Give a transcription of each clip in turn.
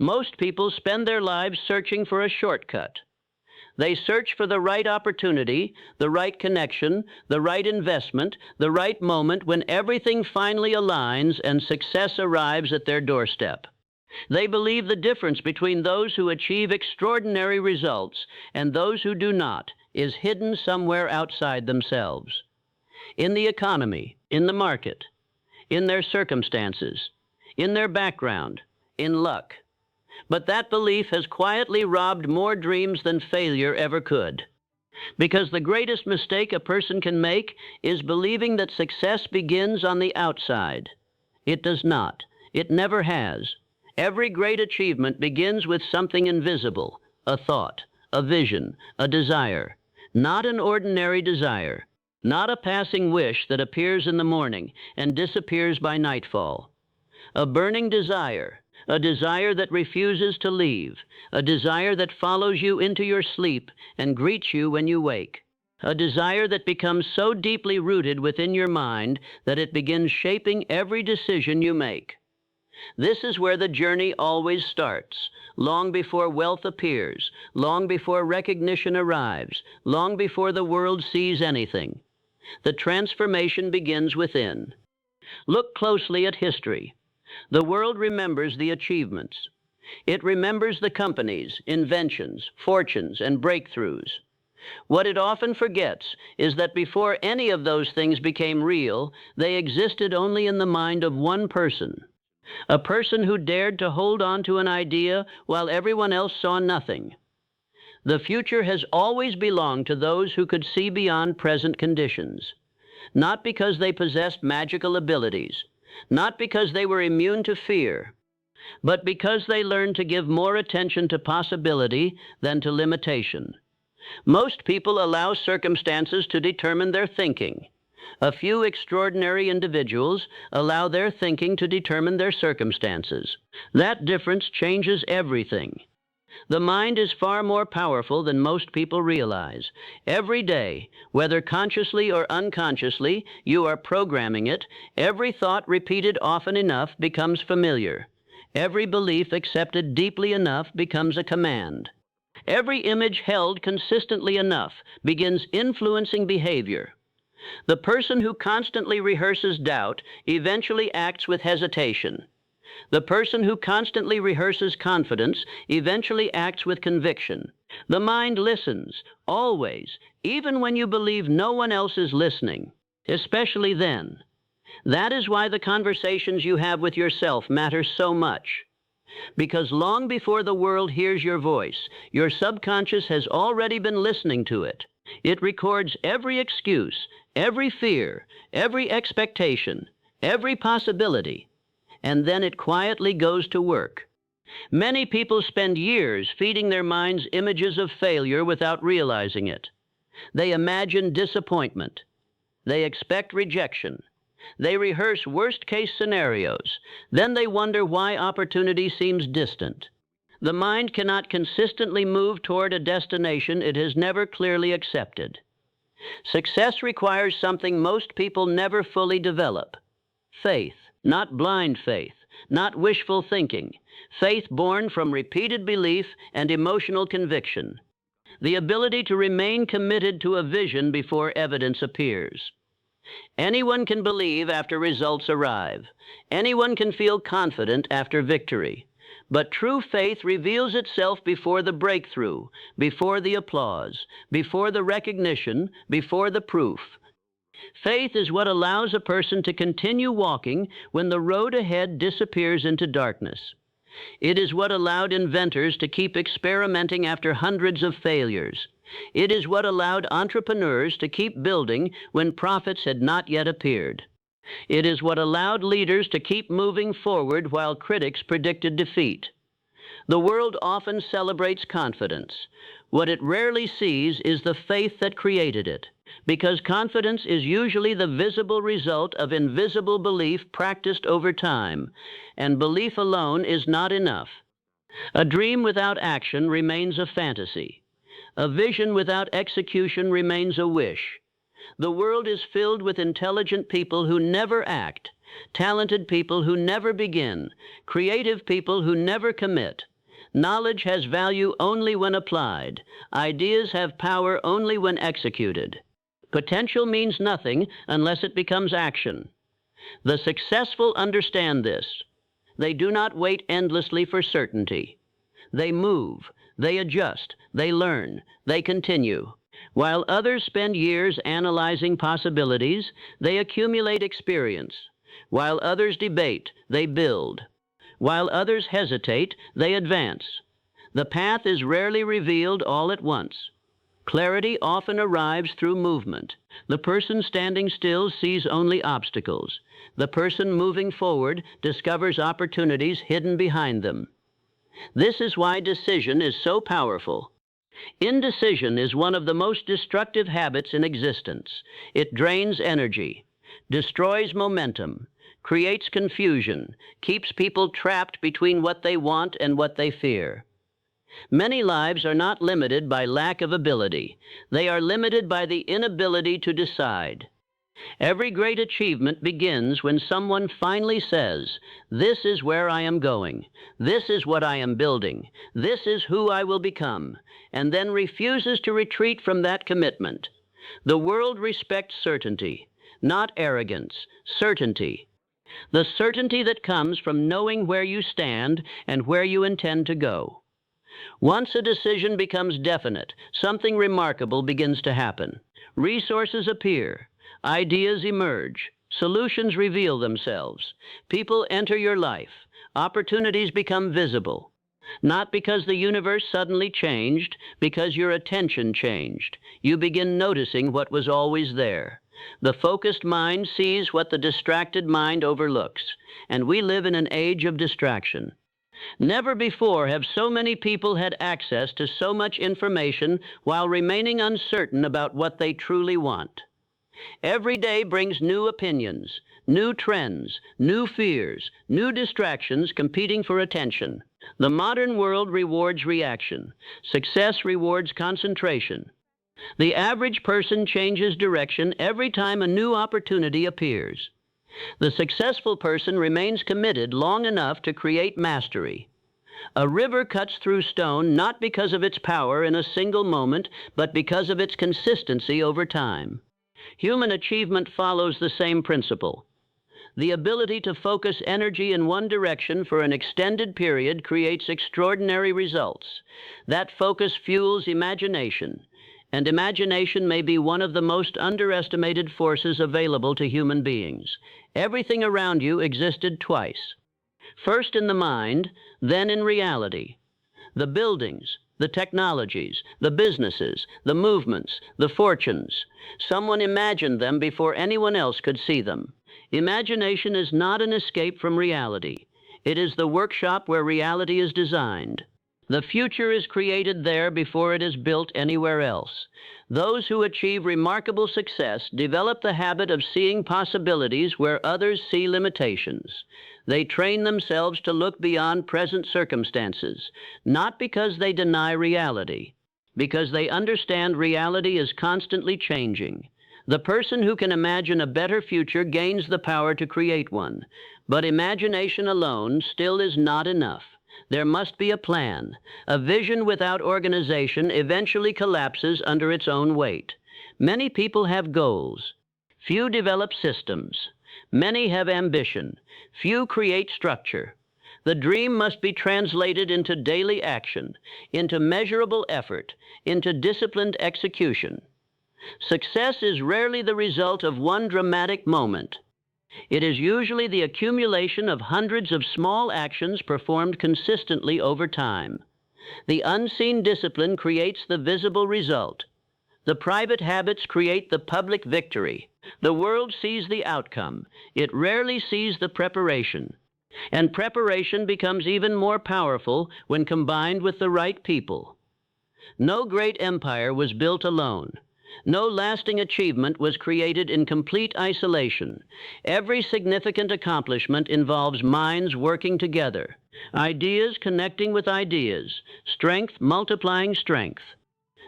Most people spend their lives searching for a shortcut. They search for the right opportunity, the right connection, the right investment, the right moment when everything finally aligns and success arrives at their doorstep. They believe the difference between those who achieve extraordinary results and those who do not is hidden somewhere outside themselves. In the economy, in the market, in their circumstances, in their background, in luck. But that belief has quietly robbed more dreams than failure ever could. Because the greatest mistake a person can make is believing that success begins on the outside. It does not. It never has. Every great achievement begins with something invisible, a thought, a vision, a desire. Not an ordinary desire, not a passing wish that appears in the morning and disappears by nightfall. A burning desire, a desire that refuses to leave, a desire that follows you into your sleep and greets you when you wake, a desire that becomes so deeply rooted within your mind that it begins shaping every decision you make. This is where the journey always starts, long before wealth appears, long before recognition arrives, long before the world sees anything. The transformation begins within. Look closely at history. The world remembers the achievements. It remembers the companies, inventions, fortunes, and breakthroughs. What it often forgets is that before any of those things became real, they existed only in the mind of one person. A person who dared to hold on to an idea while everyone else saw nothing. The future has always belonged to those who could see beyond present conditions, not because they possessed magical abilities, not because they were immune to fear, but because they learned to give more attention to possibility than to limitation. Most people allow circumstances to determine their thinking. A few extraordinary individuals allow their thinking to determine their circumstances. That difference changes everything. The mind is far more powerful than most people realize. Every day, whether consciously or unconsciously, you are programming it. Every thought repeated often enough becomes familiar. Every belief accepted deeply enough becomes a command. Every image held consistently enough begins influencing behavior. The person who constantly rehearses doubt eventually acts with hesitation. The person who constantly rehearses confidence eventually acts with conviction. The mind listens, always, even when you believe no one else is listening, especially then. That is why the conversations you have with yourself matter so much. Because long before the world hears your voice, your subconscious has already been listening to it. It records every excuse, every fear, every expectation, every possibility, and then it quietly goes to work. Many people spend years feeding their minds images of failure without realizing it. They imagine disappointment. They expect rejection. They rehearse worst-case scenarios. Then they wonder why opportunity seems distant. The mind cannot consistently move toward a destination it has never clearly accepted. Success requires something most people never fully develop: faith. Not blind faith, not wishful thinking, faith born from repeated belief and emotional conviction. The ability to remain committed to a vision before evidence appears. Anyone can believe after results arrive. Anyone can feel confident after victory. But true faith reveals itself before the breakthrough, before the applause, before the recognition, before the proof. Faith is what allows a person to continue walking when the road ahead disappears into darkness. It is what allowed inventors to keep experimenting after hundreds of failures. It is what allowed entrepreneurs to keep building when profits had not yet appeared. It is what allowed leaders to keep moving forward while critics predicted defeat. The world often celebrates confidence. What it rarely sees is the faith that created it, because confidence is usually the visible result of invisible belief practiced over time, and belief alone is not enough. A dream without action remains a fantasy. A vision without execution remains a wish. The world is filled with intelligent people who never act, talented people who never begin, creative people who never commit. Knowledge has value only when applied. Ideas have power only when executed. Potential means nothing unless it becomes action. The successful understand this. They do not wait endlessly for certainty. They move, they adjust, they learn, they continue. While others spend years analyzing possibilities, they accumulate experience. While others debate, they build. While others hesitate, they advance. The path is rarely revealed all at once. Clarity often arrives through movement. The person standing still sees only obstacles. The person moving forward discovers opportunities hidden behind them. This is why decision is so powerful. Indecision is one of the most destructive habits in existence. It drains energy, destroys momentum, creates confusion, keeps people trapped between what they want and what they fear. Many lives are not limited by lack of ability. They are limited by the inability to decide. Every great achievement begins when someone finally says, "This is where I am going. This is what I am building. This is who I will become," and then refuses to retreat from that commitment. The world respects certainty, not arrogance, certainty. The certainty that comes from knowing where you stand and where you intend to go. Once a decision becomes definite, something remarkable begins to happen. Resources appear. Ideas emerge. Solutions reveal themselves. People enter your life. Opportunities become visible. Not because the universe suddenly changed, because your attention changed. You begin noticing what was always there. The focused mind sees what the distracted mind overlooks, and we live in an age of distraction. Never before have so many people had access to so much information while remaining uncertain about what they truly want. Every day brings new opinions, new trends, new fears, new distractions competing for attention. The modern world rewards reaction. Success rewards concentration. The average person changes direction every time a new opportunity appears. The successful person remains committed long enough to create mastery. A river cuts through stone not because of its power in a single moment, but because of its consistency over time. Human achievement follows the same principle. The ability to focus energy in one direction for an extended period creates extraordinary results. That focus fuels imagination, and imagination may be one of the most underestimated forces available to human beings. Everything around you existed twice. First in the mind, then in reality. The buildings, the technologies, the businesses, the movements, the fortunes. Someone imagined them before anyone else could see them. Imagination is not an escape from reality. It is the workshop where reality is designed. The future is created there before it is built anywhere else. Those who achieve remarkable success develop the habit of seeing possibilities where others see limitations. They train themselves to look beyond present circumstances, not because they deny reality, because they understand reality is constantly changing. The person who can imagine a better future gains the power to create one, but imagination alone still is not enough. There must be a plan. A vision without organization eventually collapses under its own weight. Many people have goals. Few develop systems. Many have ambition. Few create structure. The dream must be translated into daily action, into measurable effort, into disciplined execution. Success is rarely the result of one dramatic moment. It is usually the accumulation of hundreds of small actions performed consistently over time. The unseen discipline creates the visible result. The private habits create the public victory. The world sees the outcome. It rarely sees the preparation. And preparation becomes even more powerful when combined with the right people. No great empire was built alone. No lasting achievement was created in complete isolation. Every significant accomplishment involves minds working together, ideas connecting with ideas, strength multiplying strength,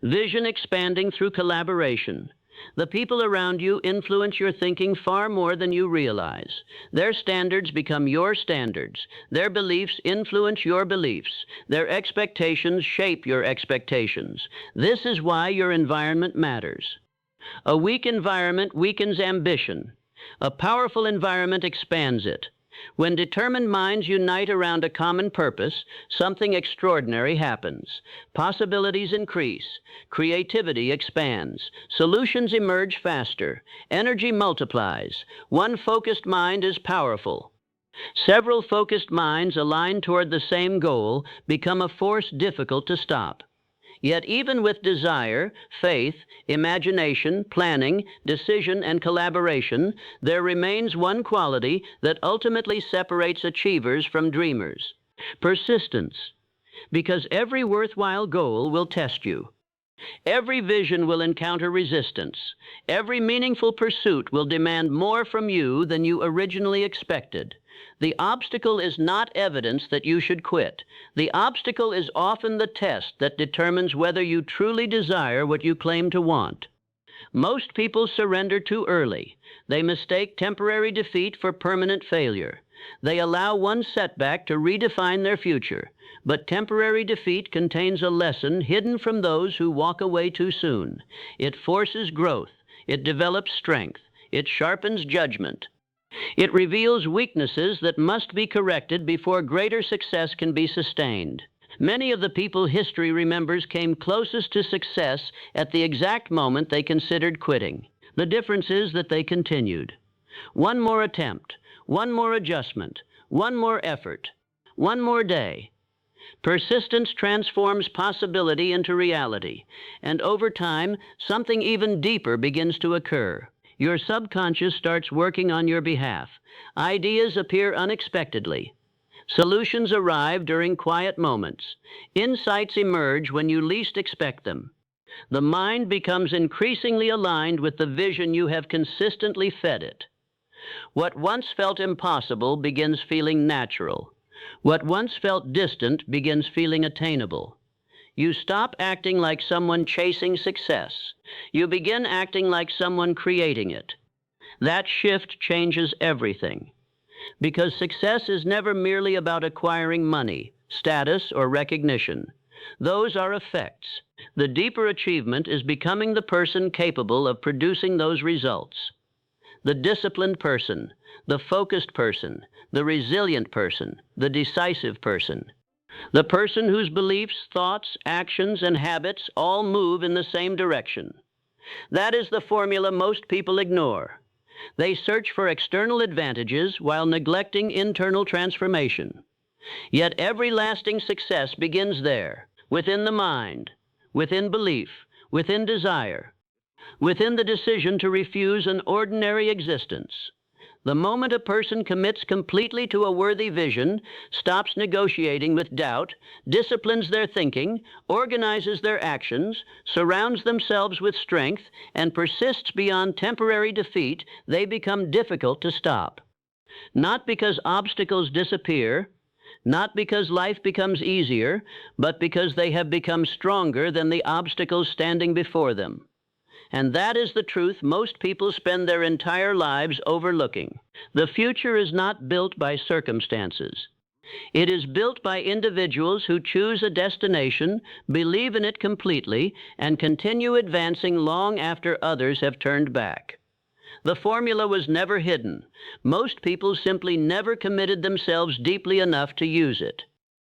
vision expanding through collaboration. The people around you influence your thinking far more than you realize. Their standards become your standards. Their beliefs influence your beliefs. Their expectations shape your expectations. This is why your environment matters. A weak environment weakens ambition. A powerful environment expands it. When determined minds unite around a common purpose, something extraordinary happens. Possibilities increase. Creativity expands. Solutions emerge faster. Energy multiplies. One focused mind is powerful. Several focused minds aligned toward the same goal become a force difficult to stop. Yet even with desire, faith, imagination, planning, decision, and collaboration, there remains one quality that ultimately separates achievers from dreamers: persistence. Because every worthwhile goal will test you. Every vision will encounter resistance. Every meaningful pursuit will demand more from you than you originally expected. The obstacle is not evidence that you should quit. The obstacle is often the test that determines whether you truly desire what you claim to want. Most people surrender too early. They mistake temporary defeat for permanent failure. They allow one setback to redefine their future. But temporary defeat contains a lesson hidden from those who walk away too soon. It forces growth. It develops strength. It sharpens judgment. It reveals weaknesses that must be corrected before greater success can be sustained. Many of the people history remembers came closest to success at the exact moment they considered quitting. The difference is that they continued. One more attempt, one more adjustment, one more effort, one more day. Persistence transforms possibility into reality, and over time, something even deeper begins to occur. Your subconscious starts working on your behalf. Ideas appear unexpectedly. Solutions arrive during quiet moments. Insights emerge when you least expect them. The mind becomes increasingly aligned with the vision you have consistently fed it. What once felt impossible begins feeling natural. What once felt distant begins feeling attainable. You stop acting like someone chasing success. You begin acting like someone creating it. That shift changes everything. Because success is never merely about acquiring money, status, or recognition. Those are effects. The deeper achievement is becoming the person capable of producing those results. The disciplined person, the focused person, the resilient person, the decisive person. The person whose beliefs, thoughts, actions, and habits all move in the same direction. That is the formula most people ignore. They search for external advantages while neglecting internal transformation. Yet every lasting success begins there, within the mind, within belief, within desire, within the decision to refuse an ordinary existence. The moment a person commits completely to a worthy vision, stops negotiating with doubt, disciplines their thinking, organizes their actions, surrounds themselves with strength, and persists beyond temporary defeat, they become difficult to stop. Not because obstacles disappear, not because life becomes easier, but because they have become stronger than the obstacles standing before them. And that is the truth most people spend their entire lives overlooking. The future is not built by circumstances. It is built by individuals who choose a destination, believe in it completely, and continue advancing long after others have turned back. The formula was never hidden. Most people simply never committed themselves deeply enough to use it.